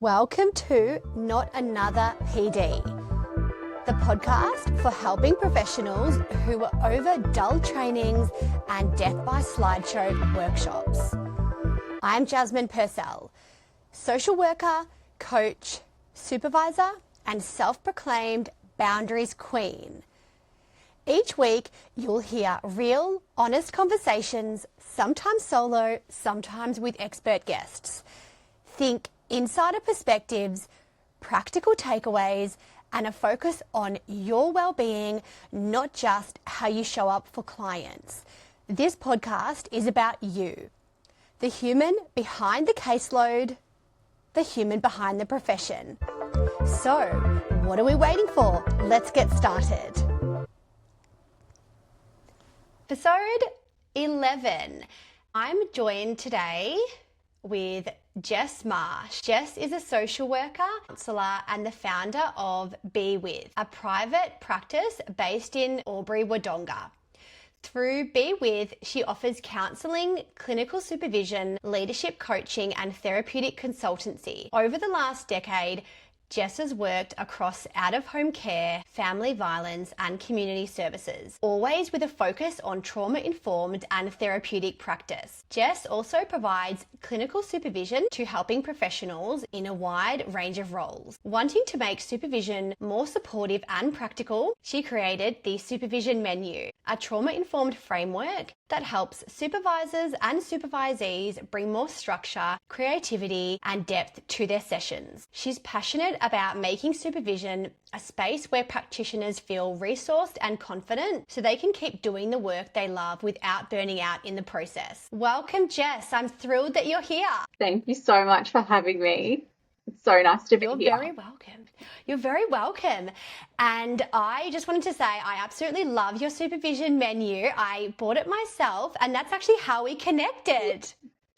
Welcome to Not Another PD, the podcast for helping professionals who are over dull trainings and death by slideshow workshops. I'm Jazmin Pursell, social worker, coach, supervisor, and self-proclaimed boundaries queen. Each week, you'll hear real, honest conversations, sometimes solo, sometimes with expert guests. Think insider perspectives, practical takeaways, and a focus on your well-being, not just how you show up for clients. This podcast is about you, the human behind the caseload, the human behind the profession. So, what are we waiting for? Let's get started. Episode 11. I'm joined today with Jess Marsh. Jess is a social worker, counsellor, and the founder of Be With, a private practice based in Albury, Wodonga. Through Be With, she offers counselling, clinical supervision, leadership coaching, and therapeutic consultancy. Over the last decade, Jess has worked across out-of-home care, family violence, and community services, always with a focus on trauma-informed and therapeutic practice. Jess also provides clinical supervision to helping professionals in a wide range of roles. Wanting to make supervision more supportive and practical, she created the Supervision Menu, a trauma-informed framework that helps supervisors and supervisees bring more structure, creativity, and depth to their sessions. She's passionate about making supervision a space where practitioners feel resourced and confident so they can keep doing the work they love without burning out in the process. Welcome, Jess. I'm thrilled that you're here. Thank you so much for having me. It's so nice to be You're here. very welcome. You're very welcome. And I just wanted to say I absolutely love your supervision menu. I bought it myself, and that's actually how we connected.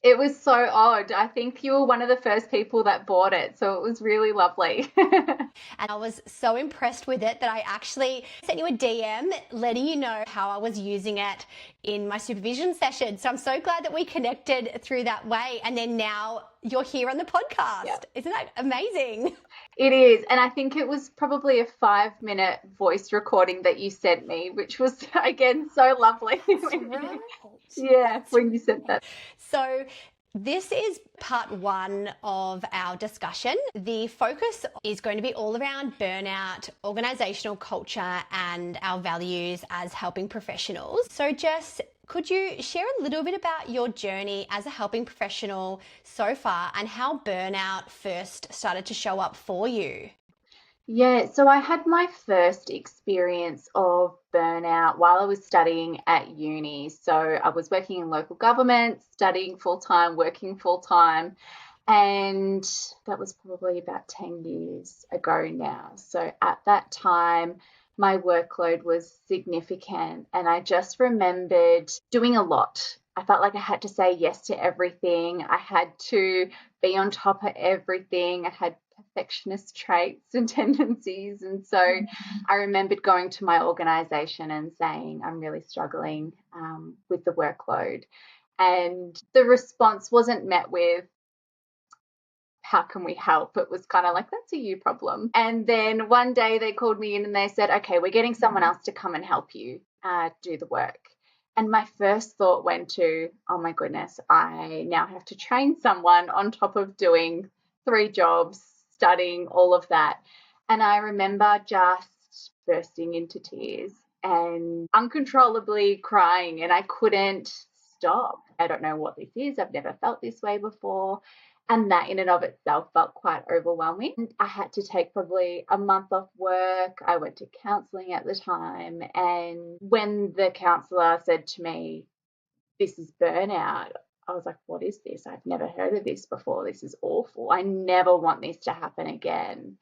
It was so odd. I think you were one of the first people that bought it, so it was really lovely. And I was so impressed with it that I actually sent you a DM letting you know how I was using it in my supervision session. So I'm so glad that we connected through that way. And then now you're here on the podcast. Yeah. Isn't that amazing? It is. And I think it was probably a 5-minute voice recording that you sent me, which was, again, so lovely. Right. Yeah, when you sent that. So this is part one of our discussion. The focus is going to be all around burnout, organisational culture, and our values as helping professionals. So Jess, could you share a little bit about your journey as a helping professional so far and how burnout first started to show up for you? Yeah, so I had my first experience of burnout while I was studying at uni. So I was working in local government, studying full-time, working full-time, and that was probably about 10 years ago now. So at that time, my workload was significant, and I just remembered doing a lot. I felt like I had to say yes to everything. I had to be on top of everything. I had perfectionist traits and tendencies. And so I remembered going to my organisation and saying, I'm really struggling with the workload. And the response wasn't met with, how can we help? It was kind of like, that's a you problem. And then one day they called me in and they said, okay, we're getting someone else to come and help you do the work. And my first thought went to, oh my goodness, I now have to train someone on top of doing 3 jobs, studying, all of that. And I remember just bursting into tears and uncontrollably crying, and I couldn't stop. I don't know what this is. I've never felt this way before. And that in and of itself felt quite overwhelming. I had to take probably a month off work. I went to counselling at the time. And when the counsellor said to me, this is burnout, I was like, what is this? I've never heard of this before. This is awful. I never want this to happen again.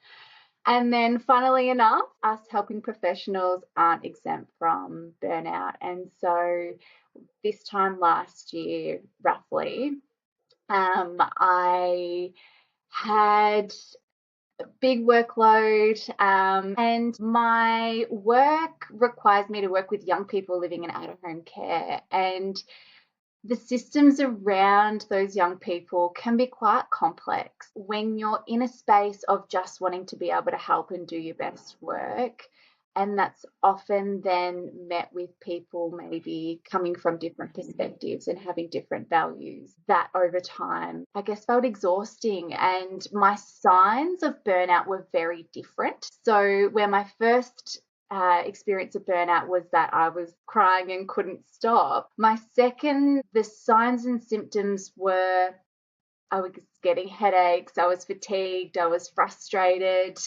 And then funnily enough, us helping professionals aren't exempt from burnout. And so this time last year, roughly, I had a big workload, and my work requires me to work with young people living in out-of-home care. And the systems around those young people can be quite complex. When you're in a space of just wanting to be able to help and do your best work, and that's often then met with people maybe coming from different perspectives and having different values, that over time, I guess, felt exhausting. And my signs of burnout were very different. So where my first experience of burnout was that I was crying and couldn't stop. My second, the signs and symptoms were I was getting headaches, I was fatigued, I was frustrated.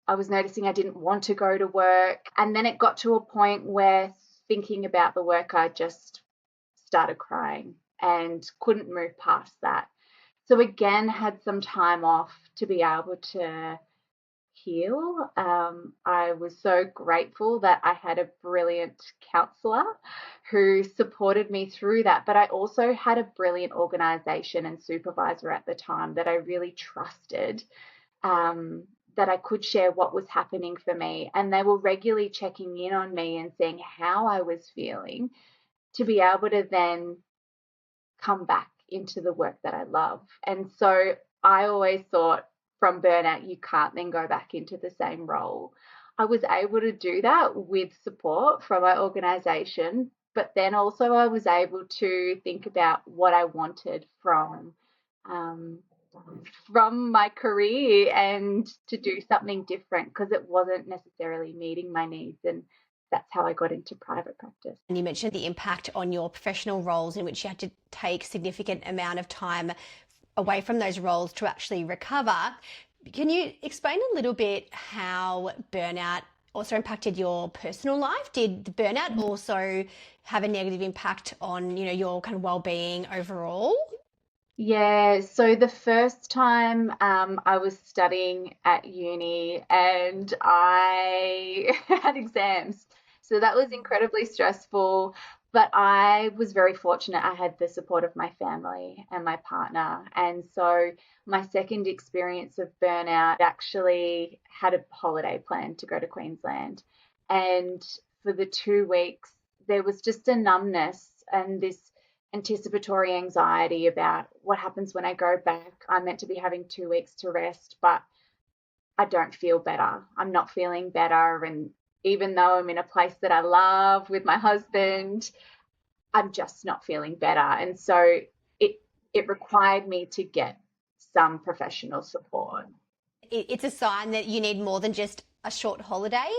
I was noticing I didn't want to go to work. And then it got to a point where thinking about the work, I just started crying and couldn't move past that. So again, had some time off to be able to heal. I was so grateful that I had a brilliant counsellor who supported me through that. But I also had a brilliant organisation and supervisor at the time that I really trusted, that I could share what was happening for me. And they were regularly checking in on me and seeing how I was feeling to be able to then come back into the work that I love. And so I always thought, from burnout, you can't then go back into the same role. I was able to do that with support from my organisation, but then also I was able to think about what I wanted from my career and to do something different because it wasn't necessarily meeting my needs. And that's how I got into private practice. And you mentioned the impact on your professional roles in which you had to take significant amount of time away from those roles to actually recover. Can you explain a little bit how burnout also impacted your personal life? Did the burnout also have a negative impact on, your kind of well-being overall? Yeah, so the first time I was studying at uni and I had exams. So that was incredibly stressful, but I was very fortunate. I had the support of my family and my partner. And so my second experience of burnout actually had a holiday plan to go to Queensland. And for the 2 weeks, there was just a numbness and this anticipatory anxiety about what happens when I go back. I'm meant to be having 2 weeks to rest, but I don't feel better. I'm not feeling better. And even though I'm in a place that I love with my husband, I'm just not feeling better. And so it required me to get some professional support. It's a sign that you need more than just a short holiday,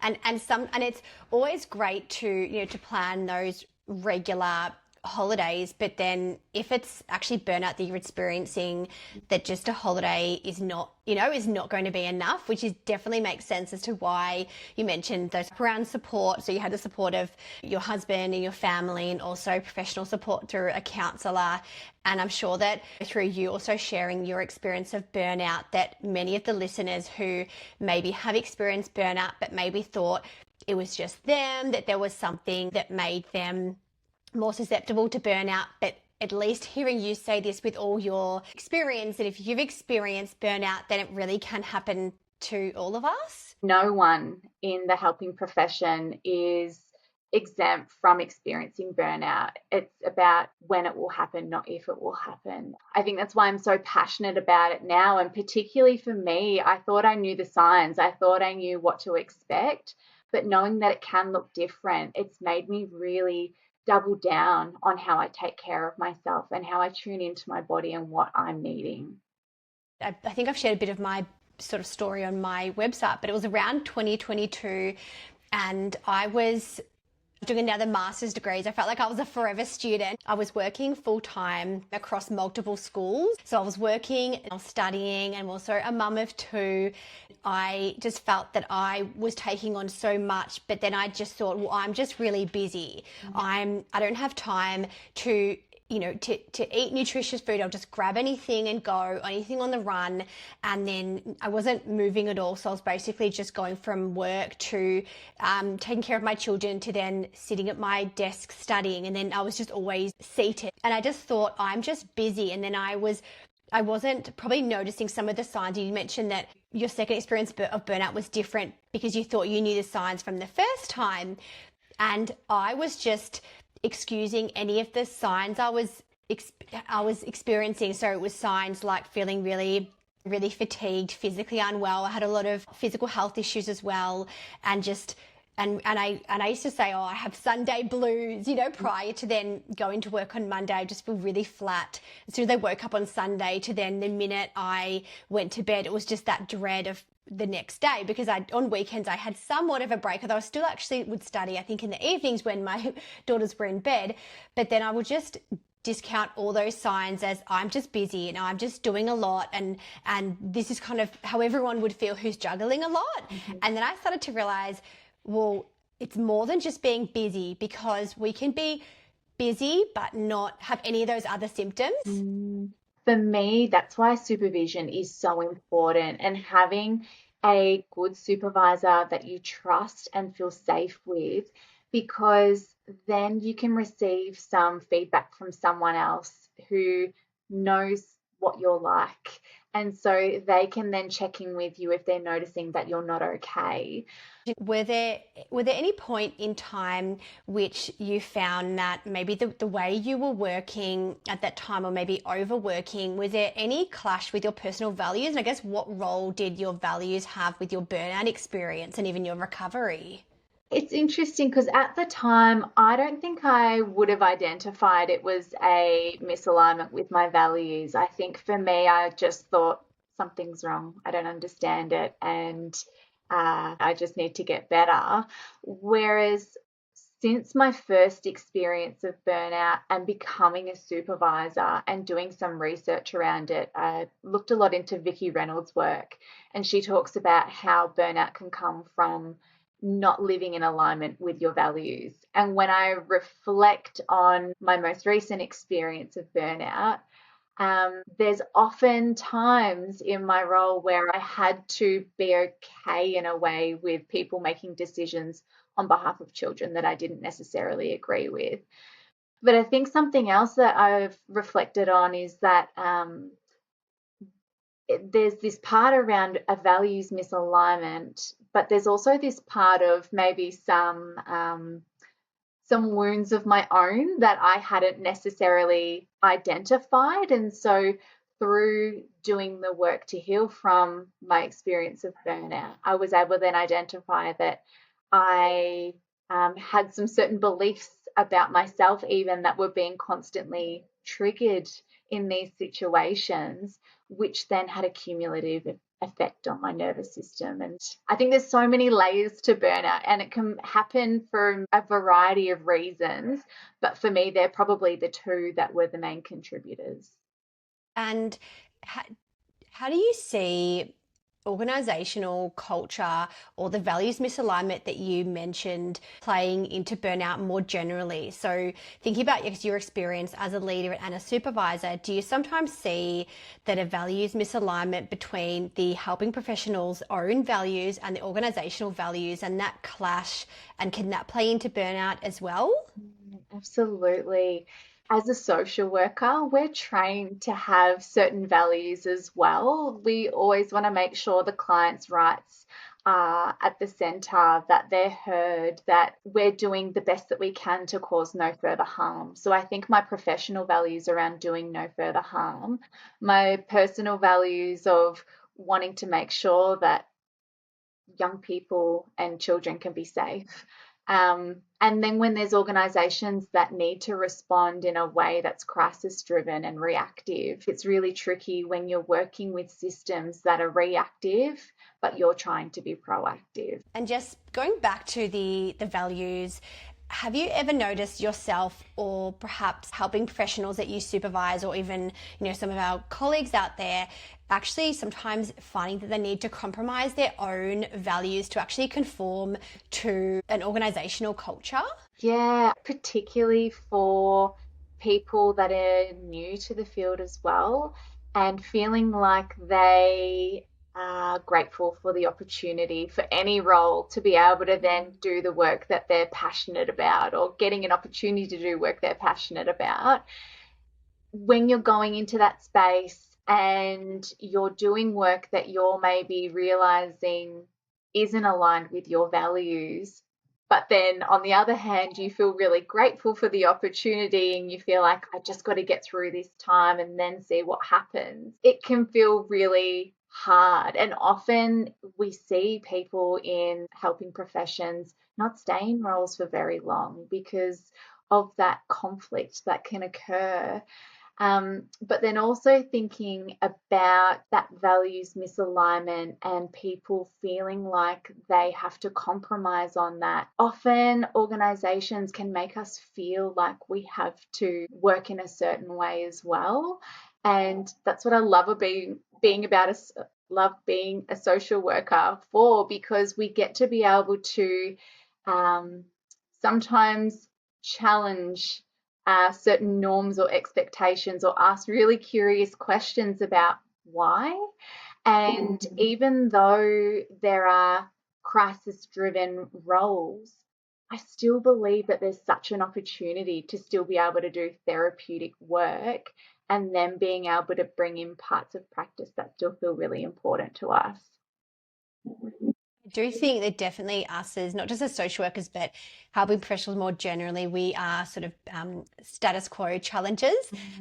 and it's always great to plan those regular holidays, but then if it's actually burnout that you're experiencing, that just a holiday is not going to be enough, which definitely makes sense as to why you mentioned those around support. So you had the support of your husband and your family, and also professional support through a counsellor. And I'm sure that through you also sharing your experience of burnout, that many of the listeners who maybe have experienced burnout but maybe thought it was just them, that there was something that made them more susceptible to burnout, but at least hearing you say this with all your experience, that if you've experienced burnout, then it really can happen to all of us. No one in the helping profession is exempt from experiencing burnout. It's about when it will happen, not if it will happen. I think that's why I'm so passionate about it now. And particularly for me, I thought I knew the signs. I thought I knew what to expect, but knowing that it can look different, it's made me really double down on how I take care of myself and how I tune into my body and what I'm needing. I think I've shared a bit of my sort of story on my website, but it was around 2022 and I was doing another master's degrees. I felt like I was a forever student. I was working full time across multiple schools. So I was working and I was studying, and also a mum of two. I just felt that I was taking on so much, but then I just thought, well, I'm just really busy. I don't have time to eat nutritious food. I'll just grab anything and go, anything on the run. And then I wasn't moving at all. So I was basically just going from work to taking care of my children to then sitting at my desk studying. And then I was just always seated. And I just thought, I'm just busy. And then I wasn't probably noticing some of the signs. You mentioned that your second experience of burnout was different because you thought you knew the signs from the first time. And I was just excusing any of the signs I was experiencing. So it was signs like feeling really fatigued, physically unwell. I had a lot of physical health issues as well, and just and I used to say, oh, I have Sunday blues, prior to then going to work on Monday. I just feel really flat. As soon as I woke up on Sunday to then the minute I went to bed, it was just that dread of the next day, because on weekends I had somewhat of a break, although I still actually would study, I think, in the evenings when my daughters were in bed. But then I would just discount all those signs as I'm just busy and I'm just doing a lot, and this is kind of how everyone would feel who's juggling a lot. And then I started to realize, well, it's more than just being busy, because we can be busy but not have any of those other symptoms. For me, that's why supervision is so important, and having a good supervisor that you trust and feel safe with, because then you can receive some feedback from someone else who knows what you're like. And so they can then check in with you if they're noticing that you're not okay. Were there any point in time which you found that maybe the way you were working at that time, or maybe overworking, was there any clash with your personal values? And I guess, what role did your values have with your burnout experience and even your recovery? It's interesting because at the time, I don't think I would have identified it was a misalignment with my values. I think for me, I just thought something's wrong. I don't understand it, and I just need to get better. Whereas since my first experience of burnout and becoming a supervisor and doing some research around it, I looked a lot into Vicki Reynolds' work, and she talks about how burnout can come from not living in alignment with your values. And when I reflect on my most recent experience of burnout, there's often times in my role where I had to be okay in a way with people making decisions on behalf of children that I didn't necessarily agree with. But I think something else that I've reflected on is that there's this part around a values misalignment, but there's also this part of maybe some wounds of my own that I hadn't necessarily identified. And so through doing the work to heal from my experience of burnout, I was able to then identify that I had some certain beliefs about myself even that were being constantly triggered in these situations, which then had a cumulative effect on my nervous system. And I think there's so many layers to burnout, and it can happen for a variety of reasons. But for me, they're probably the two that were the main contributors. And how do you see organizational culture or the values misalignment that you mentioned playing into burnout more generally? So thinking about your experience as a leader and a supervisor, do you sometimes see that a values misalignment between the helping professionals' own values and the organizational values, and that clash, and can that play into burnout as well? Absolutely. As a social worker, we're trained to have certain values as well. We always want to make sure the client's rights are at the centre, that they're heard, that we're doing the best that we can to cause no further harm. So I think my professional values around doing no further harm, my personal values of wanting to make sure that young people and children can be safe. And then when there's organisations that need to respond in a way that's crisis driven and reactive, it's really tricky when you're working with systems that are reactive, but you're trying to be proactive. And just going back to the values, have you ever noticed yourself, or perhaps helping professionals that you supervise, or even some of our colleagues out there, actually sometimes finding that they need to compromise their own values to actually conform to an organizational culture? Yeah, particularly for people that are new to the field as well, and feeling like they are grateful for the opportunity for any role to be able to then do the work that they're passionate about, or getting an opportunity to do work they're passionate about. When you're going into that space and you're doing work that you're maybe realizing isn't aligned with your values, But then on the other hand, you feel really grateful for the opportunity and you feel like, I just got to get through this time and then see what happens. It can feel really hard. And often we see people in helping professions not stay in roles for very long because of that conflict that can occur. But then also thinking about that values misalignment and people feeling like they have to compromise on that. Often organizations can make us feel like we have to work in a certain way as well. And that's what I love about being about love being a social worker for, because we get to be able to sometimes challenge certain norms or expectations or ask really curious questions about why. And even though there are crisis driven roles, I still believe that there's such an opportunity to still be able to do therapeutic work and then being able to bring in parts of practice that still feel really important to us. I do think that definitely us as not just as social workers, but helping professionals more generally, we are sort of status quo challenges,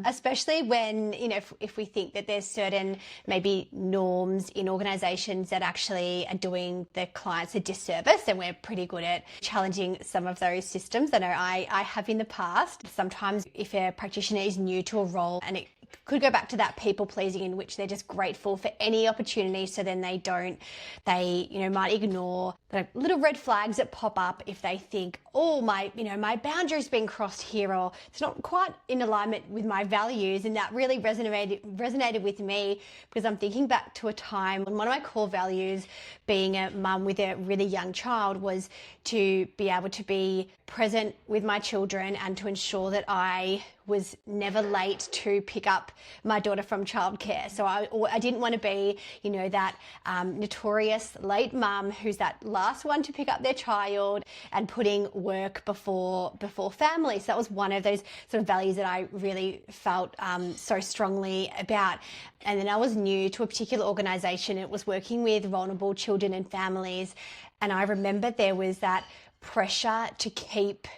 especially when, if we think that there's certain maybe norms in organizations that actually are doing the clients a disservice, and we're pretty good at challenging some of those systems. I know I have in the past. Sometimes if a practitioner is new to a role and it could go back to that people pleasing in which they're just grateful for any opportunity, so then they might ignore the little red flags that pop up if they think, oh, my boundary's been crossed here, or it's not quite in alignment with my values. And that really resonated with me, because I'm thinking back to a time when one of my core values, being a mum with a really young child, was to be able to be present with my children and to ensure that I was never late to pick up my daughter from childcare. So I didn't want to be, that notorious late mum who's that last one to pick up their child and putting work before family. So that was one of those sort of values that I really felt so strongly about. And then I was new to a particular organisation. It was working with vulnerable children and families. And I remember there was that pressure to keep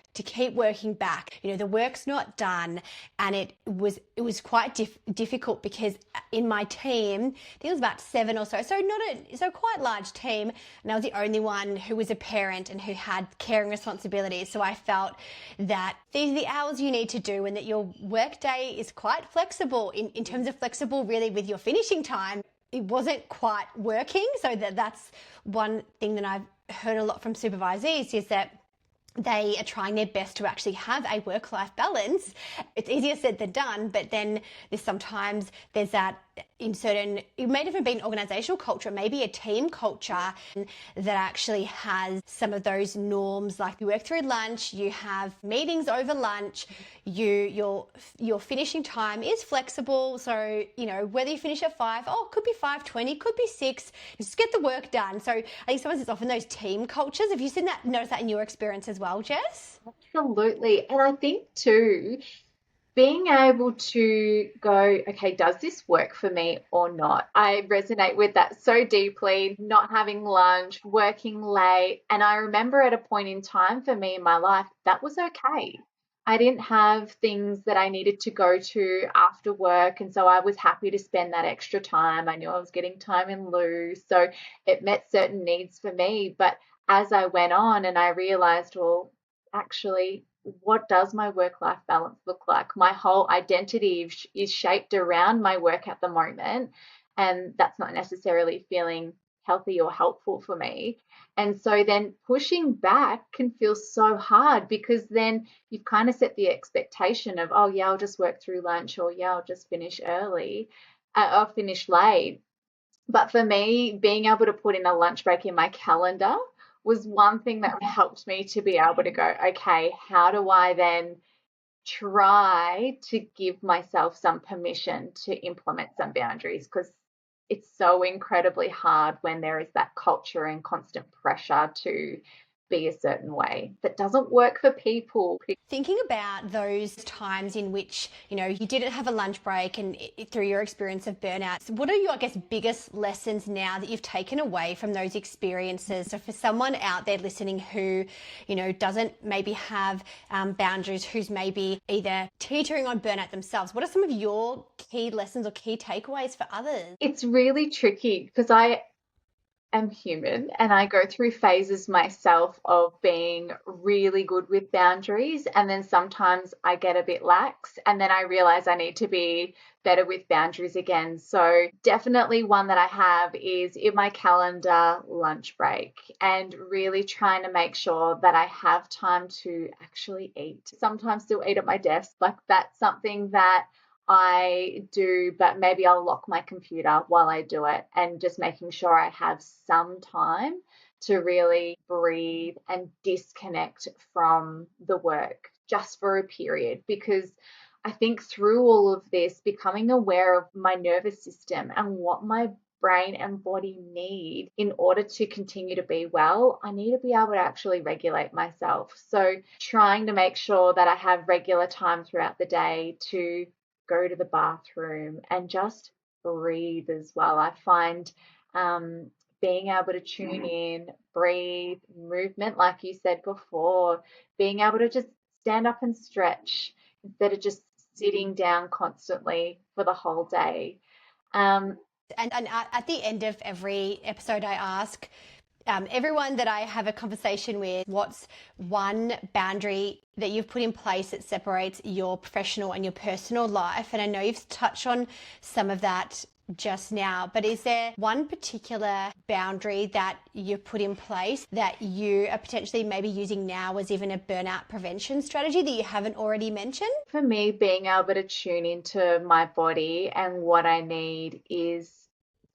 working back. The work's not done, and it was quite difficult, because in my team, I think it was about 7 or so quite large team, and I was the only one who was a parent and who had caring responsibilities. So I felt that these are the hours you need to do, and that your work day is quite flexible in terms of flexible really with your finishing time. It wasn't quite working. So that's one thing that I've heard a lot from supervisees, is that they are trying their best to actually have a work-life balance. It's easier said than done, but then sometimes there's that in certain, it may even be an organisational culture, maybe a team culture that actually has some of those norms, like you work through lunch, you have meetings over lunch, your finishing time is flexible. So, whether you finish at 5, it could be 5:20, could be 6, just get the work done. So I think sometimes it's often those team cultures. Have you noticed that in your experience as well, Jess? Absolutely. And I think too, being able to go, okay, does this work for me or not? I resonate with that so deeply, not having lunch, working late. And I remember at a point in time for me in my life, that was okay. I didn't have things that I needed to go to after work. And so I was happy to spend that extra time. I knew I was getting time in lieu. So it met certain needs for me. But as I went on and I realized, well, actually, what does my work-life balance look like? My whole identity is shaped around my work at the moment, and that's not necessarily feeling healthy or helpful for me. And so then pushing back can feel so hard, because then you've kind of set the expectation of, oh yeah, I'll just work through lunch, or yeah, I'll just finish early, or finish late. But for me, being able to put in a lunch break in my calendar was one thing that helped me to be able to go, okay, how do I then try to give myself some permission to implement some boundaries? Because it's so incredibly hard when there is that culture and constant pressure to be a certain way. That doesn't work for people. Thinking about those times in which, you didn't have a lunch break and through your experience of burnout, what are your, I guess, biggest lessons now that you've taken away from those experiences? So for someone out there listening who, doesn't maybe have boundaries, who's maybe either teetering on burnout themselves, what are some of your key lessons or key takeaways for others? It's really tricky because I am human and I go through phases myself of being really good with boundaries, and then sometimes I get a bit lax, and then I realize I need to be better with boundaries again. So definitely one that I have is in my calendar, lunch break, and really trying to make sure that I have time to actually eat. Sometimes still eat at my desk. Like, that's something that I do, but maybe I'll lock my computer while I do it, and just making sure I have some time to really breathe and disconnect from the work just for a period. Because I think through all of this, becoming aware of my nervous system and what my brain and body need in order to continue to be well, I need to be able to actually regulate myself. So trying to make sure that I have regular time throughout the day to go to the bathroom and just breathe as well. I find being able to tune in, breathe, movement, like you said before, being able to just stand up and stretch instead of just sitting down constantly for the whole day. And at the end of every episode, I ask everyone that I have a conversation with, what's one boundary that you've put in place that separates your professional and your personal life? And I know you've touched on some of that just now, but is there one particular boundary that you've put in place that you are potentially maybe using now as even a burnout prevention strategy that you haven't already mentioned? For me, being able to tune into my body and what I need is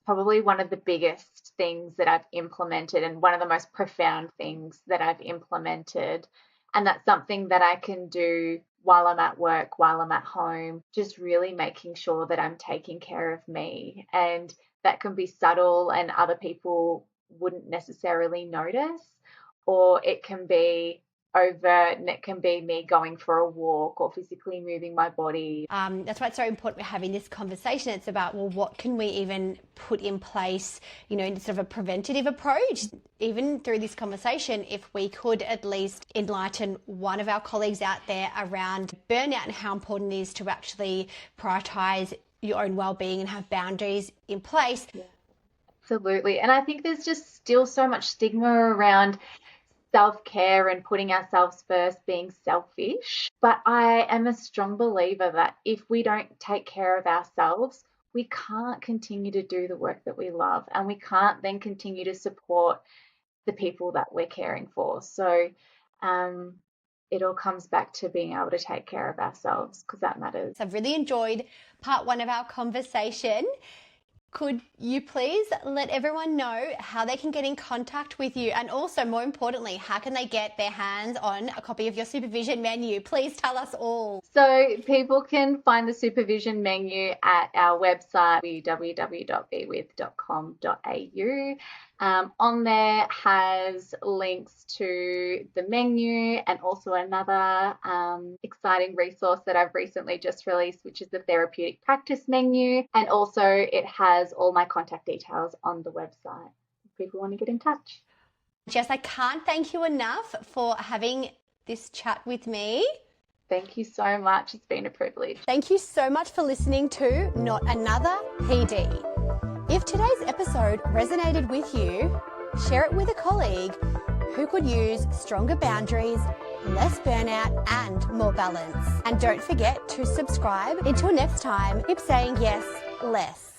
probably one of the biggest things that I've implemented, and one of the most profound things that I've implemented. And that's something that I can do while I'm at work, while I'm at home, just really making sure that I'm taking care of me. And that can be subtle and other people wouldn't necessarily notice, or it can be overt, and it can be me going for a walk or physically moving my body. That's why it's so important we're having this conversation. It's about, well, what can we even put in place, in sort of a preventative approach? Even through this conversation, if we could at least enlighten one of our colleagues out there around burnout and how important it is to actually prioritise your own well-being and have boundaries in place. Yeah, absolutely. And I think there's just still so much stigma around self-care and putting ourselves first, being selfish. But I am a strong believer that if we don't take care of ourselves, we can't continue to do the work that we love, and we can't then continue to support the people that we're caring for. So it all comes back to being able to take care of ourselves, because that matters. I've really enjoyed part one of our conversation. Could you please let everyone know how they can get in contact with you, and also, more importantly, how can they get their hands on a copy of your supervision menu? Please tell us all. So people can find the supervision menu at our website, www.bewith.com.au. On there has links to the menu and also another exciting resource that I've recently just released, which is the therapeutic practice menu. And also it has all my contact details on the website if people want to get in touch. Jess, I can't thank you enough for having this chat with me. Thank you so much. It's been a privilege. Thank you so much for listening to Not Another PD. If today's episode resonated with you, share it with a colleague who could use stronger boundaries, less burnout, and more balance. And don't forget to subscribe. Until next time, keep saying yes less.